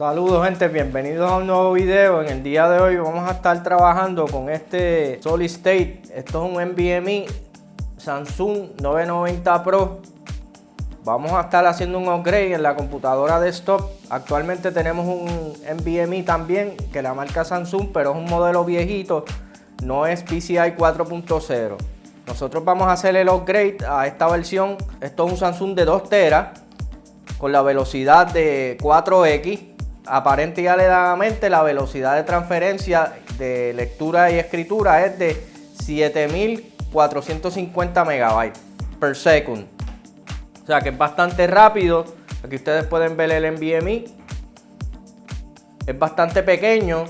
Saludos gente, bienvenidos a un nuevo video. En el día de hoy vamos a estar trabajando con este Solid State. Esto es un NVMe Samsung 990 Pro. Vamos a estar haciendo un upgrade en la computadora desktop. Actualmente tenemos un NVMe también, que la marca Samsung, pero es un modelo viejito, no es PCI 4.0. Nosotros vamos a hacer el upgrade a esta versión. Esto es un Samsung de 2 teras con la velocidad de 4X. Aparente y alegadamente la velocidad de transferencia de lectura y escritura es de 7450 megabytes per second. O sea que es bastante rápido. Aquí ustedes pueden ver el NVMe. Es bastante pequeño.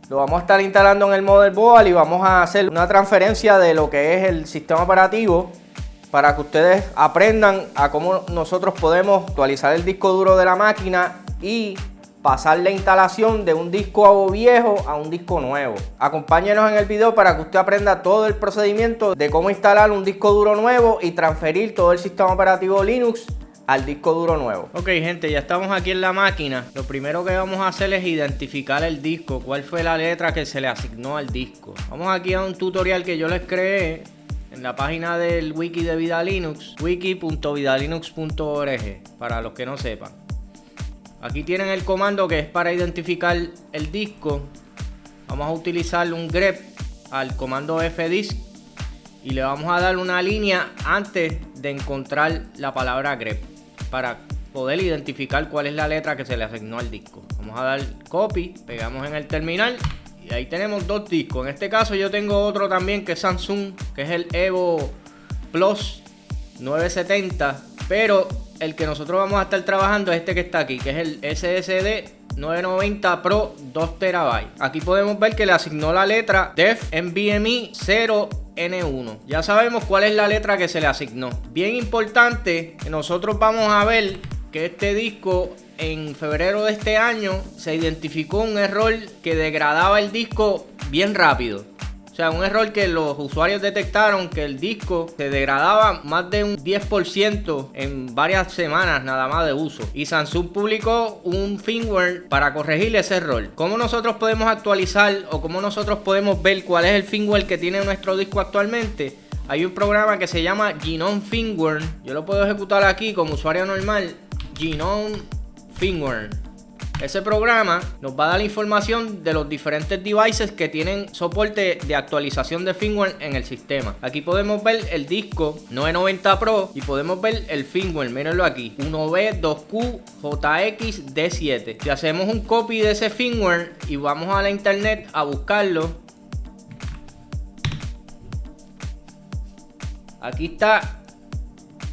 Lo vamos a estar instalando en el motherboard y vamos a hacer una transferencia de lo que es el sistema operativo para que ustedes aprendan a cómo nosotros podemos actualizar el disco duro de la máquina y pasar la instalación de un disco viejo a un disco nuevo. Acompáñenos en el video para que usted aprenda todo el procedimiento de cómo instalar un disco duro nuevo y transferir todo el sistema operativo Linux al disco duro nuevo. Ok gente, ya estamos aquí en la máquina. Lo primero que vamos a hacer es identificar el disco, cuál fue la letra que se le asignó al disco. Vamos aquí a un tutorial que yo les creé en la página del wiki de VidaLinux, wiki.vidalinux.org, para los que no sepan. Aquí tienen el comando que es para identificar el disco. Vamos a utilizar un grep al comando fdisk y le vamos a dar una línea antes de encontrar la palabra grep para poder identificar cuál es la letra que se le asignó al disco. Vamos a dar copy, pegamos en el terminal y ahí tenemos dos discos. En este caso yo tengo otro también que es Samsung, que es el Evo Plus 970, pero el que nosotros vamos a estar trabajando es este que está aquí, que es el SSD 990 Pro 2 TB. Aquí podemos ver que le asignó la letra Def NVMe 0N1. Ya sabemos cuál es la letra que se le asignó. Bien importante, que nosotros vamos a ver que este disco en febrero de este año se identificó un error que degradaba el disco bien rápido. O sea, un error que los usuarios detectaron, que el disco se degradaba más de un 10% en varias semanas nada más de uso. Y Samsung publicó un firmware para corregir ese error. ¿Cómo nosotros podemos actualizar o cómo nosotros podemos ver cuál es el firmware que tiene nuestro disco actualmente? Hay un programa que se llama Genome Firmware. Yo lo puedo ejecutar aquí como usuario normal. Genome Firmware. Ese programa nos va a dar la información de los diferentes devices que tienen soporte de actualización de firmware en el sistema. Aquí podemos ver el disco 990 Pro y podemos ver el firmware, mírenlo aquí, 1B2QJXD7. Si hacemos un copy de ese firmware y vamos a la internet a buscarlo, aquí está,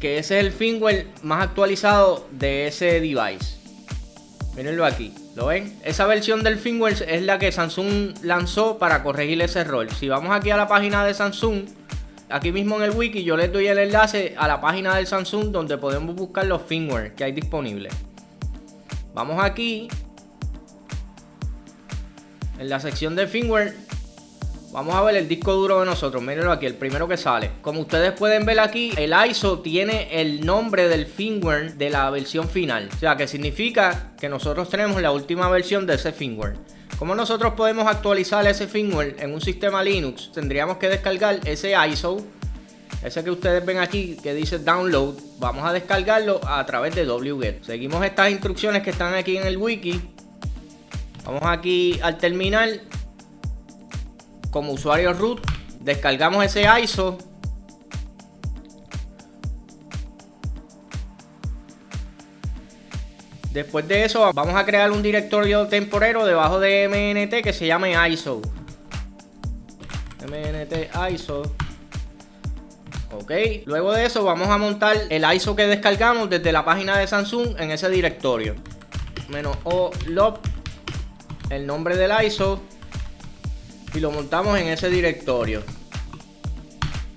que ese es el firmware más actualizado de ese device. Mírenlo aquí, ¿lo ven? Esa versión del firmware es la que Samsung lanzó para corregir ese error. Si vamos aquí a la página de Samsung, aquí mismo en el wiki yo les doy el enlace a la página del Samsung donde podemos buscar los firmware que hay disponibles. Vamos aquí, en la sección de firmware, vamos a ver el disco duro de nosotros. Mírenlo aquí, el primero que sale. Como ustedes pueden ver aquí, el ISO tiene el nombre del firmware de la versión final. O sea, que significa que nosotros tenemos la última versión de ese firmware. ¿Cómo nosotros podemos actualizar ese firmware en un sistema Linux? Tendríamos que descargar ese ISO, ese que ustedes ven aquí que dice download. Vamos a descargarlo a través de wget. Seguimos estas instrucciones que están aquí en el wiki. Vamos aquí al terminal. Como usuario root, descargamos ese ISO. Después de eso vamos a crear un directorio temporero debajo de MNT que se llame ISO. MNT ISO. Ok. Luego de eso vamos a montar el ISO que descargamos desde la página de Samsung en ese directorio. -o log, el nombre del ISO. Y lo montamos en ese directorio.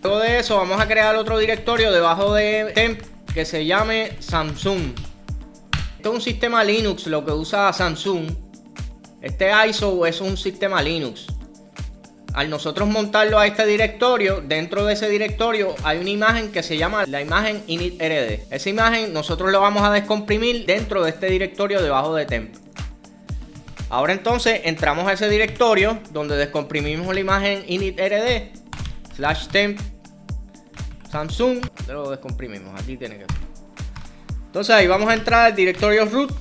Luego de eso vamos a crear otro directorio debajo de temp que se llame Samsung. Esto es un sistema Linux lo que usa Samsung. Este ISO es un sistema Linux. Al nosotros montarlo a este directorio, dentro de ese directorio hay una imagen que se llama la imagen init.rd. Esa imagen nosotros lo vamos a descomprimir dentro de este directorio debajo de temp. Ahora entonces entramos a ese directorio donde descomprimimos la imagen init.rd /temp Samsung. Lo descomprimimos, aquí tiene que ser. Entonces ahí vamos a entrar al directorio root.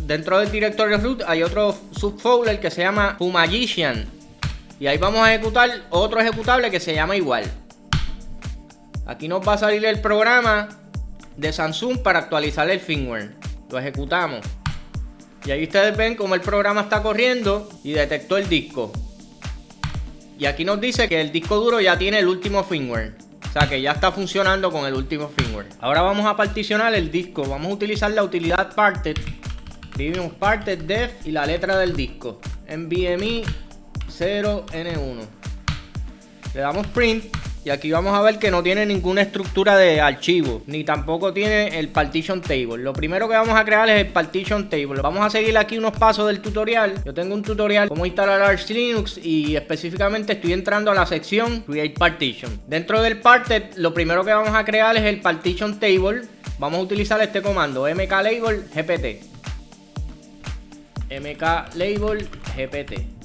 Dentro del directorio root hay otro subfolder que se llama Fumagician. Y ahí vamos a ejecutar otro ejecutable que se llama igual. Aquí nos va a salir el programa de Samsung para actualizar el firmware. Lo ejecutamos. Y ahí ustedes ven cómo el programa está corriendo y detectó el disco. Y aquí nos dice que el disco duro ya tiene el último firmware. O sea que ya está funcionando con el último firmware. Ahora vamos a particionar el disco. Vamos a utilizar la utilidad parted. Escribimos parted def y la letra del disco. NVMe 0N1. Le damos print. Y aquí vamos a ver que no tiene ninguna estructura de archivo, ni tampoco tiene el partition table. Lo primero que vamos a crear es el partition table. Vamos a seguir aquí unos pasos del tutorial. Yo tengo un tutorial cómo instalar Arch Linux y específicamente estoy entrando a la sección Create Partition. Dentro del parted, lo primero que vamos a crear es el partition table. Vamos a utilizar este comando mklabel gpt. mklabel gpt.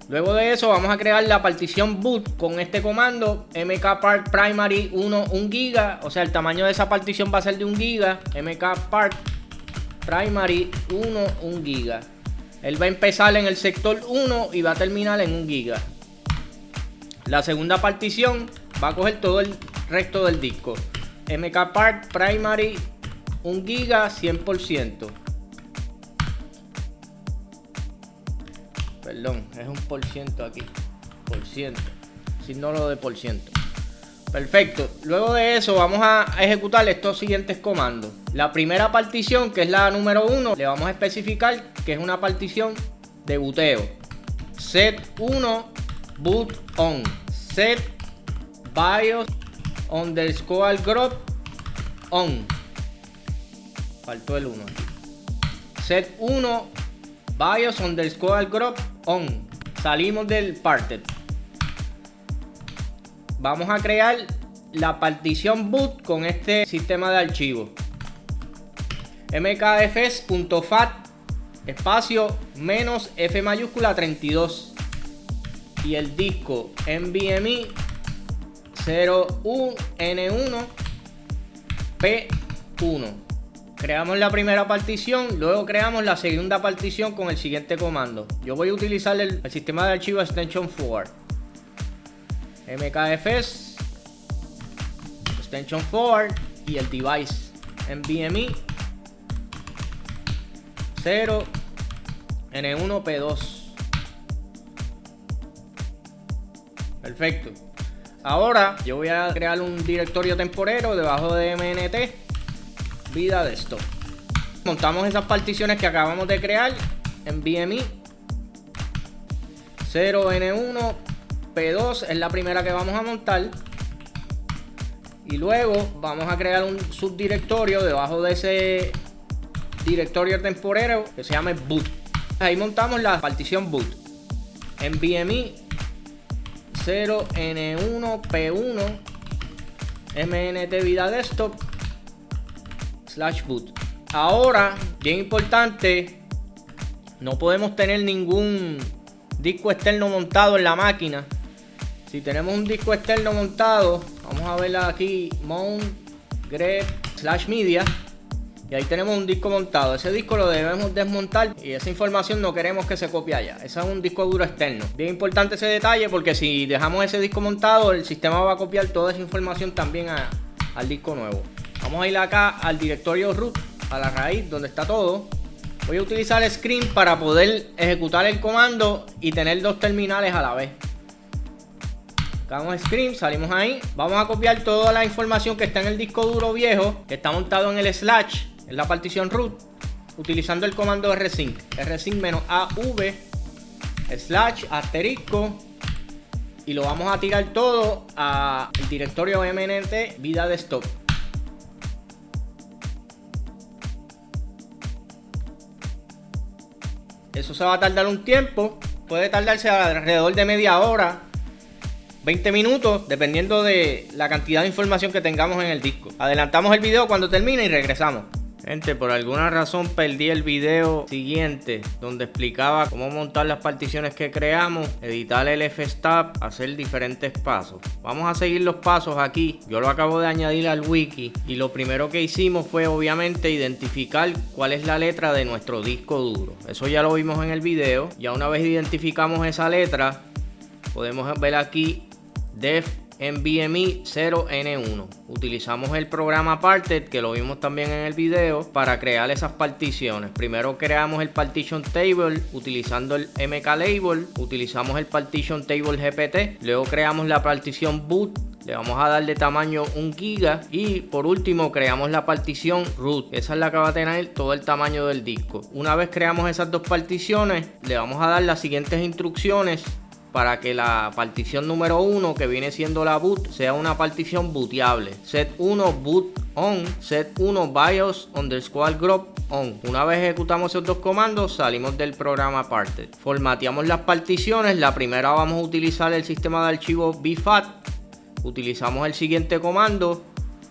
Luego de eso vamos a crear la partición boot con este comando mkpark primary 1 GB, o sea el tamaño de esa partición va a ser de 1 GB, mkpark primary 1 GB. Él va a empezar en el sector 1 y va a terminar en 1 GB. La segunda partición va a coger todo el resto del disco. mkpark primary 1 GB 100%. Perdón, es un por ciento aquí. Por ciento. Signo lo de por ciento. Perfecto. Luego de eso vamos a ejecutar estos siguientes comandos. La primera partición, que es la número 1, le vamos a especificar que es una partición de buteo. Set 1 boot on. Set BIOS underscore group on. Faltó el 1. Set 1 BIOS underscore group on. Salimos del parted. Vamos a crear la partición boot con este sistema de archivos. mkfs.fat espacio menos F mayúscula 32 y el disco NVMe 0N1 P1. Creamos la primera partición, luego creamos la segunda partición con el siguiente comando. Yo voy a utilizar el sistema de archivo extension forward. mkfs extension forward y el device NVMe 0N1P2. Perfecto. Ahora yo voy a crear un directorio temporero debajo de MNT vida desktop. Montamos esas particiones que acabamos de crear en NVMe 0N1 P2 es la primera que vamos a montar y luego vamos a crear un subdirectorio debajo de ese directorio temporero que se llama boot. Ahí montamos la partición boot NVMe 0N1 P1 MNT vida desktop /boot. Ahora, bien importante, no podemos tener ningún disco externo montado en la máquina. Si tenemos un disco externo montado, vamos a ver aquí mount grep /media y ahí tenemos un disco montado. Ese disco lo debemos desmontar y esa información no queremos que se copie allá. Ese es un disco duro externo. Bien importante ese detalle porque si dejamos ese disco montado, el sistema va a copiar toda esa información también al disco nuevo. Vamos a ir acá al directorio root, a la raíz donde está todo. Voy a utilizar screen para poder ejecutar el comando y tener dos terminales a la vez. Damos screen, salimos ahí. Vamos a copiar toda la información que está en el disco duro viejo, que está montado en el slash, en la partición root, utilizando el comando rsync. rsync-av / asterisco y lo vamos a tirar todo al directorio MNT vida desktop. Eso se va a tardar un tiempo, puede tardarse alrededor de media hora, 20 minutos, dependiendo de la cantidad de información que tengamos en el disco. Adelantamos el video cuando termine y regresamos. Gente, por alguna razón perdí el video siguiente donde explicaba cómo montar las particiones que creamos, editar el fstab, hacer diferentes pasos. Vamos a seguir los pasos aquí. Yo lo acabo de añadir al wiki y lo primero que hicimos fue obviamente identificar cuál es la letra de nuestro disco duro. Eso ya lo vimos en el video. Ya una vez identificamos esa letra, podemos ver aquí def NVMe 0N1. Utilizamos el programa Parted, que lo vimos también en el video, para crear esas particiones. Primero creamos el partition table utilizando el mklabel, utilizamos el partition table gpt, luego creamos la partición boot, le vamos a dar de tamaño 1 GB y por último creamos la partición root. Esa es la que va a tener todo el tamaño del disco. Una vez creamos esas dos particiones, le vamos a dar las siguientes instrucciones para que la partición número 1, que viene siendo la boot, sea una partición booteable. Set 1 boot on, set 1 BIOS _grub on. Una vez ejecutamos esos dos comandos, salimos del programa Parted. Formateamos las particiones. La primera vamos a utilizar el sistema de archivos bfat. Utilizamos el siguiente comando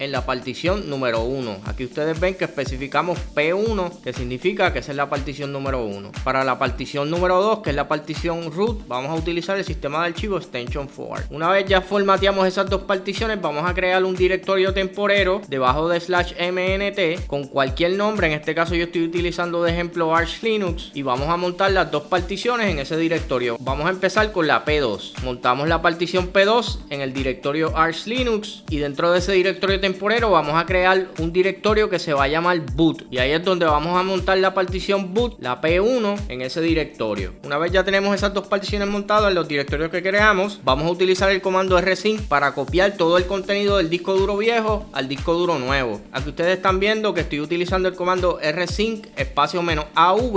en la partición número 1. Aquí ustedes ven que especificamos P1, que significa que esa es la partición número 1. Para la partición número 2, que es la partición root, vamos a utilizar el sistema de archivos extension forward. Una vez ya formateamos esas dos particiones, vamos a crear un directorio temporero debajo de /mnt con cualquier nombre. En este caso yo estoy utilizando de ejemplo Arch Linux y vamos a montar las dos particiones en ese directorio. Vamos a empezar con la P2. Montamos la partición P2 en el directorio Arch Linux y dentro de ese directorio temporero vamos a crear un directorio que se va a llamar boot, y ahí es donde vamos a montar la partición boot, la P1, en ese directorio. Una vez ya tenemos esas dos particiones montadas en los directorios que creamos, vamos a utilizar el comando rsync para copiar todo el contenido del disco duro viejo al disco duro nuevo. Aquí ustedes están viendo que estoy utilizando el comando rsync --av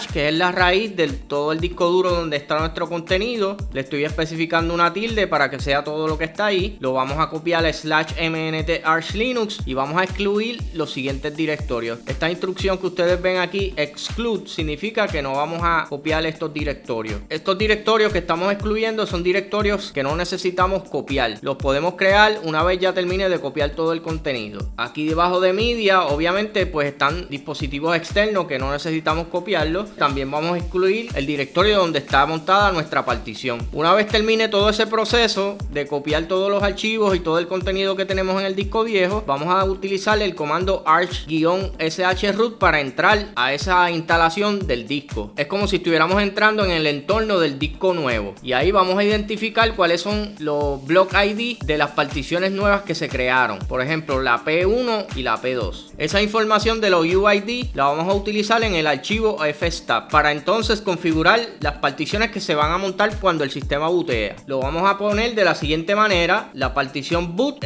/ que es la raíz de todo el disco duro donde está nuestro contenido. Le estoy especificando una tilde para que sea todo lo que está ahí. Lo vamos a copiar /mnt Arch Linux y vamos a excluir los siguientes directorios. Esta instrucción que ustedes ven aquí, exclude, significa que no vamos a copiar estos directorios. Estos directorios que estamos excluyendo son directorios que no necesitamos copiar. Los podemos crear una vez ya termine de copiar todo el contenido. Aquí debajo de media, obviamente, pues están dispositivos externos que no necesitamos copiarlos. También vamos a excluir el directorio donde está montada nuestra partición. Una vez termine todo ese proceso de copiar todos los archivos y todo el contenido que tenemos en el disco viejo, vamos a utilizar el comando arch-shroot para entrar a esa instalación del disco. Es como si estuviéramos entrando en el entorno del disco nuevo, y ahí vamos a identificar cuáles son los block ID de las particiones nuevas que se crearon, por ejemplo la P1 y la P2. Esa información de los UID la vamos a utilizar en el archivo fstab para entonces configurar las particiones que se van a montar cuando el sistema bootea. Lo vamos a poner de la siguiente manera: la partición boot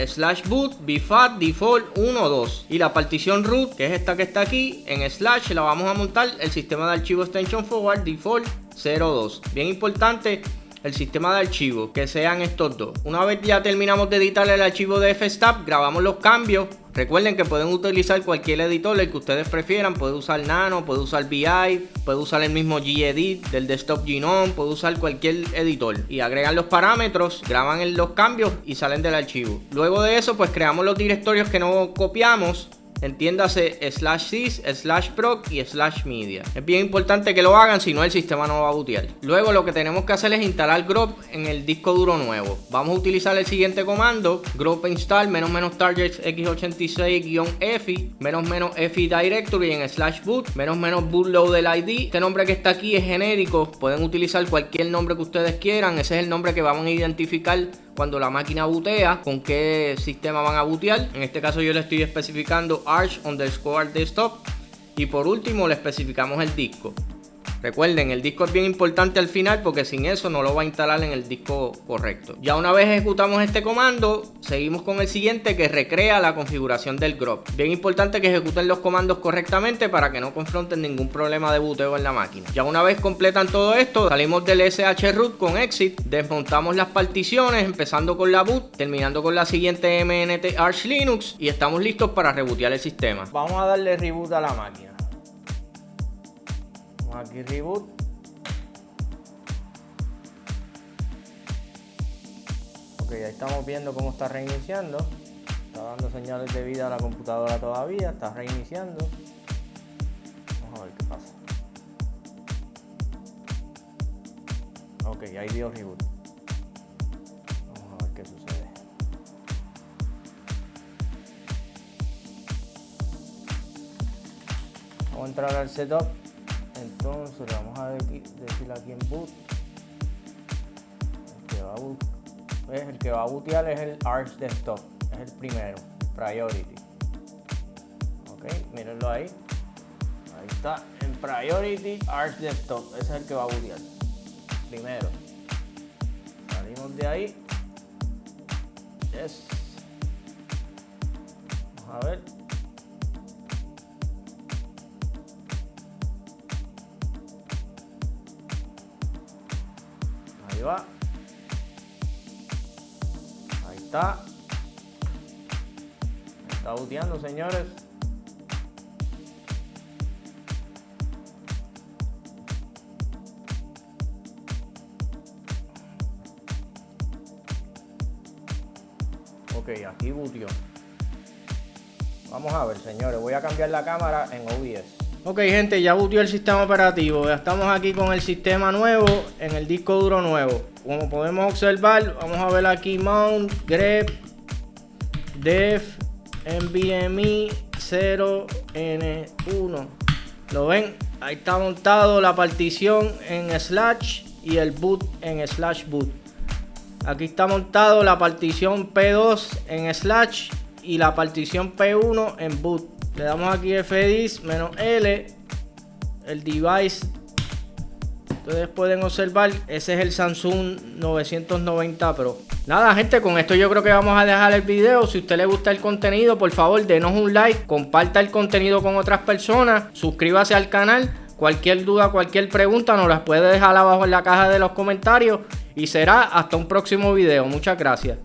/boot bfat default 1.2 y la partición root, que es esta que está aquí, en / la vamos a montar el sistema de archivo extension forward default 0.2. Bien importante el sistema de archivos, que sean estos dos. Una vez ya terminamos de editar el archivo de fstab, grabamos los cambios. Recuerden que pueden utilizar cualquier editor, el que ustedes prefieran. Puede usar Nano, puede usar VI, puede usar el mismo Gedit del Desktop Gnome, puede usar cualquier editor y agregan los parámetros, graban los cambios y salen del archivo. Luego de eso, pues creamos los directorios que no copiamos. Entiéndase /sys, /proc y /media. Es bien importante que lo hagan, si no el sistema no va a bootear. Luego lo que tenemos que hacer es instalar grub en el disco duro nuevo. Vamos a utilizar el siguiente comando: grub install --targets x86-efi --efi directory en /boot --bootloader ID. Este nombre que está aquí es genérico, pueden utilizar cualquier nombre que ustedes quieran. Ese es el nombre que vamos a identificar cuando la máquina bootea, con qué sistema van a bootear. En este caso yo le estoy especificando arch_desktop y por último le especificamos el disco. Recuerden, el disco es bien importante al final porque sin eso no lo va a instalar en el disco correcto. Ya una vez ejecutamos este comando, seguimos con el siguiente, que recrea la configuración del grub. Bien importante que ejecuten los comandos correctamente para que no confronten ningún problema de booteo en la máquina. Ya una vez completan todo esto, salimos del shroot con exit, desmontamos las particiones empezando con la boot, terminando con la siguiente mnt Arch Linux, y estamos listos para rebootear el sistema. Vamos a darle reboot a la máquina. Aquí reboot. Ok, ahí estamos viendo cómo está reiniciando. Está dando señales de vida a la computadora todavía, está reiniciando. Vamos a ver qué pasa. Ok, ahí dio reboot. Vamos a ver qué sucede. Vamos a entrar al setup. Entonces le vamos a decir aquí en boot. El que va a bootear es el Arch Desktop. Es el primero, Priority. Ok, mírenlo ahí. Ahí está, en Priority Arch Desktop. Ese es el que va a bootear. Primero. Salimos de ahí. Yes. Vamos a ver. Ahí va. Ahí está. Está booteando, señores. Ok, aquí booteó. Vamos a ver, señores. Voy a cambiar la cámara en OBS. Ok, gente, ya booteó el sistema operativo. Ya estamos aquí con el sistema nuevo en el disco duro nuevo. Como podemos observar, vamos a ver aquí mount, grep, def, NVMe 0N1. ¿Lo ven? Ahí está montado la partición en slash y el boot en slash boot. Aquí está montado la partición P2 en slash y la partición P1 en boot. Le damos aquí fdisk-L, el device. Ustedes pueden observar, ese es el Samsung 990 Pro. Nada, gente, con esto yo creo que vamos a dejar el video. Si a usted le gusta el contenido, por favor, denos un like, comparta el contenido con otras personas, suscríbase al canal. Cualquier duda, cualquier pregunta nos las puede dejar abajo en la caja de los comentarios. Y será hasta un próximo video. Muchas gracias.